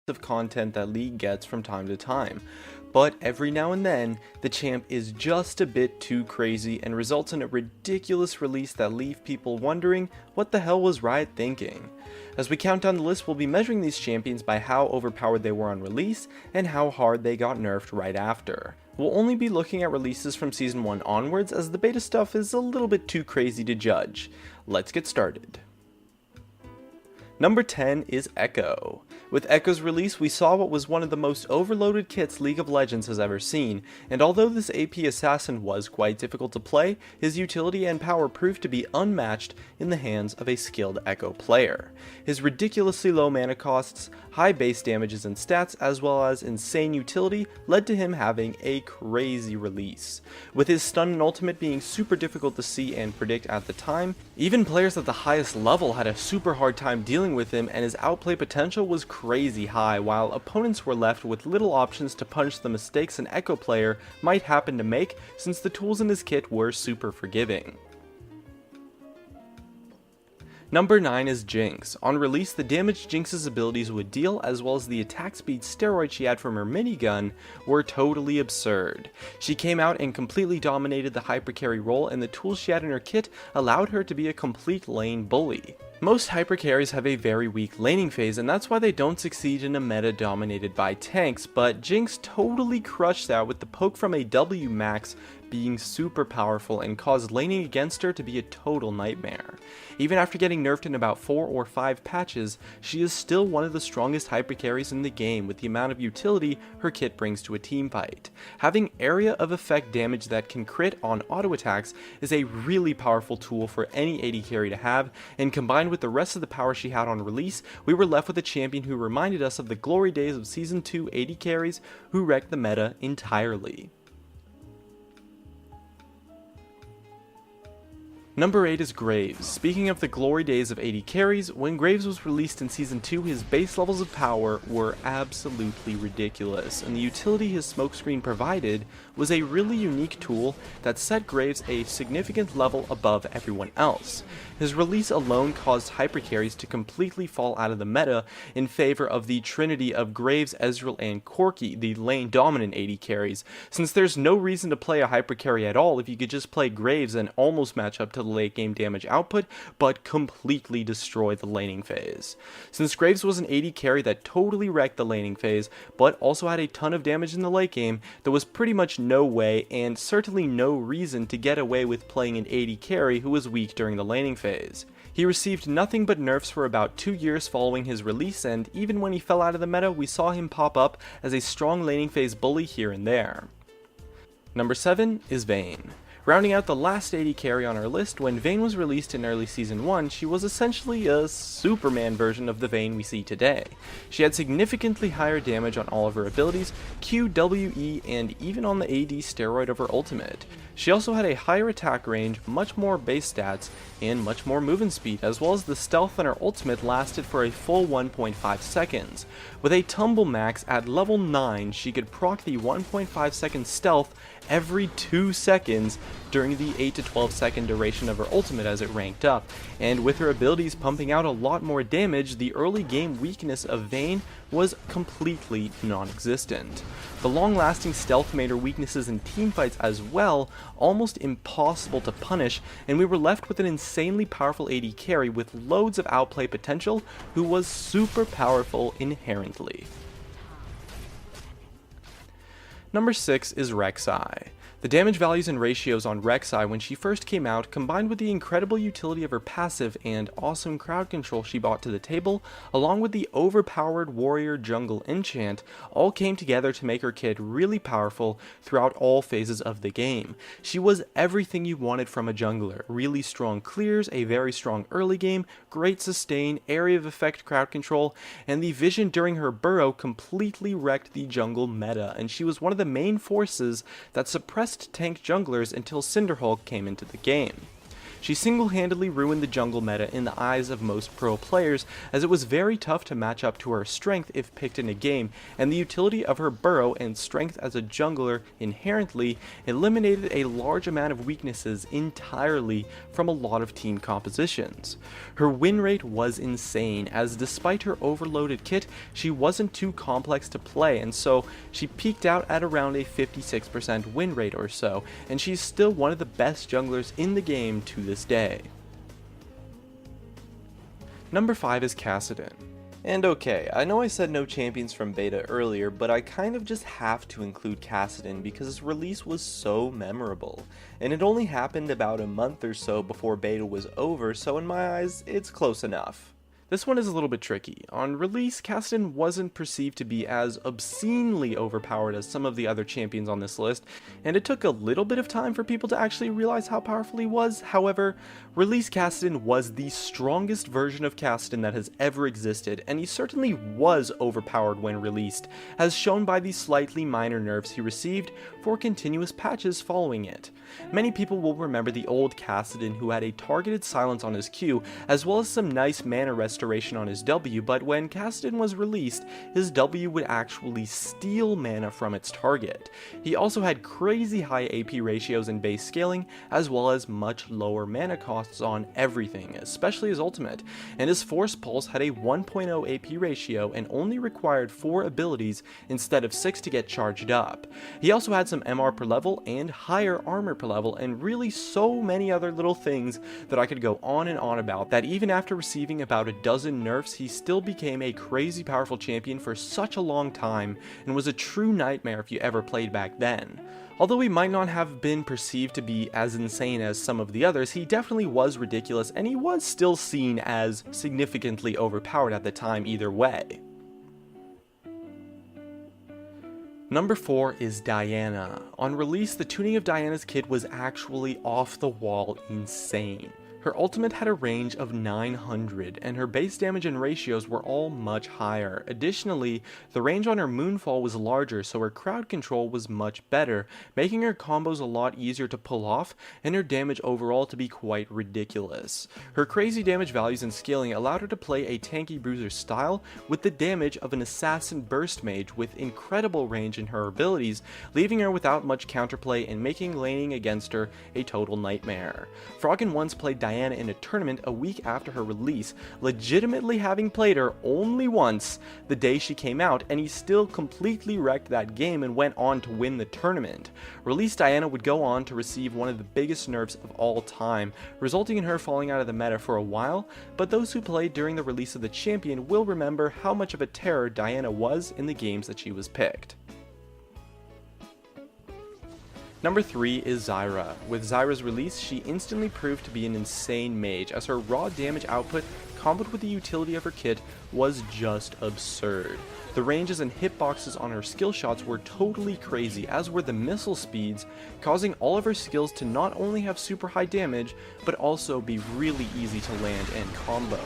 Of content that League gets from time to time, but every now and then the champ is just a bit too crazy and results in a ridiculous release that leave people wondering what the hell was Riot thinking. As we count down the list, we'll be measuring these champions by how overpowered they were on release and how hard they got nerfed right after. We'll only be looking at releases from Season 1 onwards, as the beta stuff is a little bit too crazy to judge. Let's get started. Number 10 is Echo. With Echo's release, we saw what was one of the most overloaded kits League of Legends has ever seen, and although this AP assassin was quite difficult to play, his utility and power proved to be unmatched in the hands of a skilled Echo player. His ridiculously low mana costs, high base damages and stats, as well as insane utility led to him having a crazy release. With his stun and ultimate being super difficult to see and predict at the time, even players at the highest level had a super hard time dealing with him, and his outplay potential was crazy high, while opponents were left with little options to punish the mistakes an Echo player might happen to make, since the tools in his kit were super forgiving. Number 9 is Jinx. On release, the damage Jinx's abilities would deal, as well as the attack speed steroid she had from her minigun, were totally absurd. She came out and completely dominated the hypercarry role, and the tools she had in her kit allowed her to be a complete lane bully. Most hypercarries have a very weak laning phase, and that's why they don't succeed in a meta dominated by tanks, but Jinx totally crushed that, with the poke from a W max being super powerful and caused laning against her to be a total nightmare. Even after getting nerfed in about 4 or 5 patches, she is still one of the strongest hypercarries in the game, with the amount of utility her kit brings to a teamfight. Having area of effect damage that can crit on auto attacks is a really powerful tool for any AD carry to have, and combined with the rest of the power she had on release, we were left with a champion who reminded us of the glory days of Season 2 AD carries who wrecked the meta entirely. Number 8 is Graves. Speaking of the glory days of AD carries, when Graves was released in Season 2, his base levels of power were absolutely ridiculous, and the utility his smokescreen provided was a really unique tool that set Graves a significant level above everyone else. His release alone caused hypercarries to completely fall out of the meta in favor of the trinity of Graves, Ezreal, and Corki, the lane dominant AD carries, since there's no reason to play a hypercarry at all if you could just play Graves and almost match up to the late game damage output, but completely destroy the laning phase. Since Graves was an AD carry that totally wrecked the laning phase, but also had a ton of damage in the late game, there was pretty much no way, and certainly no reason, to get away with playing an AD carry who was weak during the laning phase. He received nothing but nerfs for about 2 years following his release, and even when he fell out of the meta, we saw him pop up as a strong laning phase bully here and there. Number 7 is Vayne. Rounding out the last AD carry on our list, when Vayne was released in early Season 1, she was essentially a Superman version of the Vayne we see today. She had significantly higher damage on all of her abilities, Q, W, E, and even on the AD steroid of her ultimate. She also had a higher attack range, much more base stats, and much more movement speed, as well as the stealth on her ultimate lasted for a full 1.5 seconds. With a tumble max at level 9, she could proc the 1.5 second stealth every 2 seconds during the 8 to 12 second duration of her ultimate as it ranked up, and with her abilities pumping out a lot more damage, the early game weakness of Vayne was completely non-existent. The long-lasting stealth made her weaknesses in teamfights as well almost impossible to punish, and we were left with an insanely powerful AD carry with loads of outplay potential who was super powerful inherently. Number 6 is Rek'Sai. The damage values and ratios on Rek'Sai when she first came out, combined with the incredible utility of her passive and awesome crowd control she brought to the table, along with the overpowered warrior jungle enchant, all came together to make her kit really powerful throughout all phases of the game. She was everything you wanted from a jungler: really strong clears, a very strong early game, great sustain, area of effect crowd control, and the vision during her burrow completely wrecked the jungle meta, and she was one of the main forces that suppressed tank junglers until Cinderhulk came into the game. She single-handedly ruined the jungle meta in the eyes of most pro players, as it was very tough to match up to her strength if picked in a game, and the utility of her burrow and strength as a jungler inherently eliminated a large amount of weaknesses entirely from a lot of team compositions. Her win rate was insane, as despite her overloaded kit, she wasn't too complex to play, and so she peaked out at around a 56% win rate or so, and she's still one of the best junglers in the game to this day. Number 5 is Kassadin. And okay, I know I said no champions from beta earlier, but I kind of just have to include Kassadin because its release was so memorable. And it only happened about a month or so before beta was over, so in my eyes, it's close enough. This one is a little bit tricky. On release, Kassadin wasn't perceived to be as obscenely overpowered as some of the other champions on this list, and it took a little bit of time for people to actually realize how powerful he was. However, release Kassadin was the strongest version of Kassadin that has ever existed, and he certainly was overpowered when released, as shown by the slightly minor nerfs he received for continuous patches following it. Many people will remember the old Kassadin who had a targeted silence on his Q, as well as some nice mana restoration on his W, but when Kassadin was released, his W would actually steal mana from its target. He also had crazy high AP ratios and base scaling, as well as much lower mana costs on everything, especially his ultimate, and his Force Pulse had a 1.0 AP ratio and only required 4 abilities instead of 6 to get charged up. He also had some MR per level and higher armor per level, and really so many other little things that I could go on and on about, that even after receiving about a dozen nerfs, he still became a crazy powerful champion for such a long time, and was a true nightmare if you ever played back then. Although he might not have been perceived to be as insane as some of the others, he definitely was ridiculous, and he was still seen as significantly overpowered at the time either way. Number 4 is Diana. On release, the tuning of Diana's kit was actually off the wall insane. Her ultimate had a range of 900, and her base damage and ratios were all much higher. Additionally, the range on her Moonfall was larger, so her crowd control was much better, making her combos a lot easier to pull off, and her damage overall to be quite ridiculous. Her crazy damage values and scaling allowed her to play a tanky bruiser style with the damage of an assassin burst mage with incredible range in her abilities, leaving her without much counterplay and making laning against her a total nightmare. Froggen once played Diana in a tournament a week after her release, legitimately having played her only once the day she came out, and he still completely wrecked that game and went on to win the tournament. Release Diana would go on to receive one of the biggest nerfs of all time, resulting in her falling out of the meta for a while, but those who played during the release of the champion will remember how much of a terror Diana was in the games that she was picked. Number 3 is Zyra. With Zyra's release, she instantly proved to be an insane mage, as her raw damage output, comboed with the utility of her kit, was just absurd. The ranges and hitboxes on her skill shots were totally crazy, as were the missile speeds, causing all of her skills to not only have super high damage, but also be really easy to land and combo.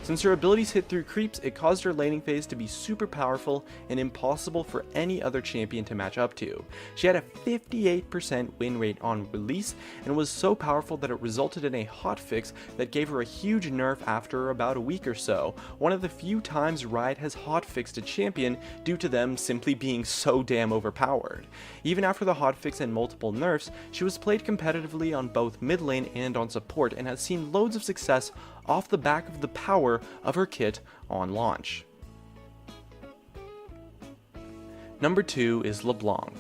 Since her abilities hit through creeps, it caused her laning phase to be super powerful and impossible for any other champion to match up to. She had a 58% win rate on release, and was so powerful that it resulted in a hotfix that gave her a huge nerf after about a week or so, one of the few times Riot has hotfixed a champion due to them simply being so damn overpowered. Even after the hotfix and multiple nerfs, she was played competitively on both mid lane and on support, and has seen loads of success off the back of the power of her kit on launch. Number 2 is LeBlanc.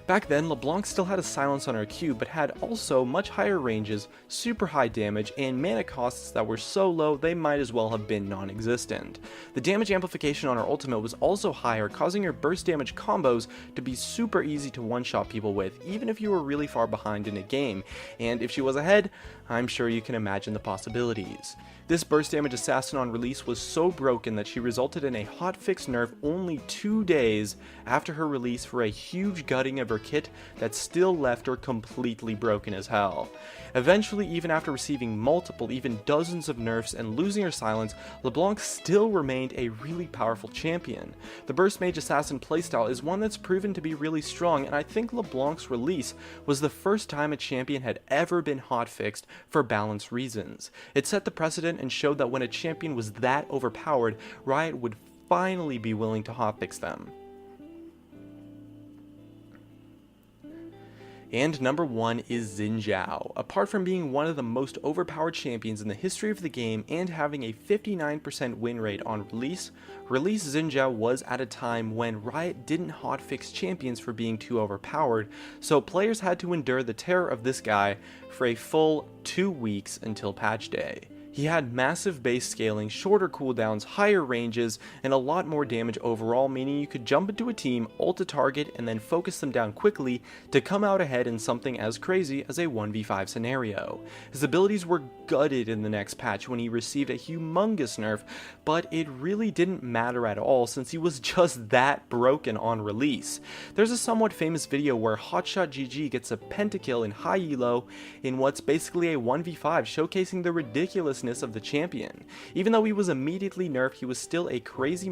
Back then, LeBlanc still had a silence on her Q, but had also much higher ranges, super high damage, and mana costs that were so low they might as well have been non-existent. The damage amplification on her ultimate was also higher, causing her burst damage combos to be super easy to one-shot people with, even if you were really far behind in a game, and if she was ahead, I'm sure you can imagine the possibilities. This burst damage assassin on release was so broken that she resulted in a hotfix nerf only 2 days after her release for a huge gutting of her kit that still left her completely broken as hell. Eventually, even after receiving multiple, even dozens of nerfs and losing her silence, LeBlanc still remained a really powerful champion. The Burst Mage Assassin playstyle is one that's proven to be really strong, and I think LeBlanc's release was the first time a champion had ever been hotfixed for balance reasons. It set the precedent and showed that when a champion was that overpowered, Riot would finally be willing to hotfix them. And number 1 is Xin Zhao. Apart from being one of the most overpowered champions in the history of the game and having a 59% win rate on release Xin Zhao was at a time when Riot didn't hotfix champions for being too overpowered, so players had to endure the terror of this guy for a full 2 weeks until patch day. He had massive base scaling, shorter cooldowns, higher ranges, and a lot more damage overall, meaning you could jump into a team, ult a target, and then focus them down quickly to come out ahead in something as crazy as a 1v5 scenario. His abilities were gutted in the next patch when he received a humongous nerf, but it really didn't matter at all since he was just that broken on release. There's a somewhat famous video where HotshotGG gets a pentakill in high elo in what's basically a 1v5, showcasing the ridiculous of the champion. Even though he was immediately nerfed, he was still a crazy